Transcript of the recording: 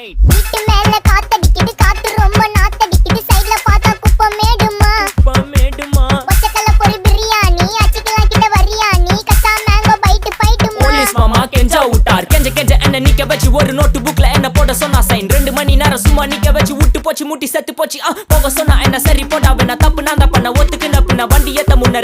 Right. வீட்டு மேல காத்தடிக்குது, காத்து ரொம்ப நாத்தடிக்குது, சைடுல பார்த்தா குப்பை மேடுமா. மேடுமா ஒச்சக்கல்ல பொரி பிரியாணி, அச்சிக்கலாம் கிட்ட வரியாணி, கச்சா மேங்கோ பைட்டு பைட்டுமா. போலீஸ் மாமா கெஞ்சா விட்டார். கெஞ்ச கெஞ்ச என்ன நிக்க வச்சு ஒரு நோட்டு புக்ல என்ன போட சொன்னா சைன். 2 மணி நேரம் சும்மா நிக்க வச்சு விட்டு போச்சு முட்டி செத்து போச்சு. போக சொன்னா என்ன சரி போட்டா வேணா தப்பு நான் தான் பண்ண ஒத்துக்கு நப்புன வண்டி ஏத்த முன்ன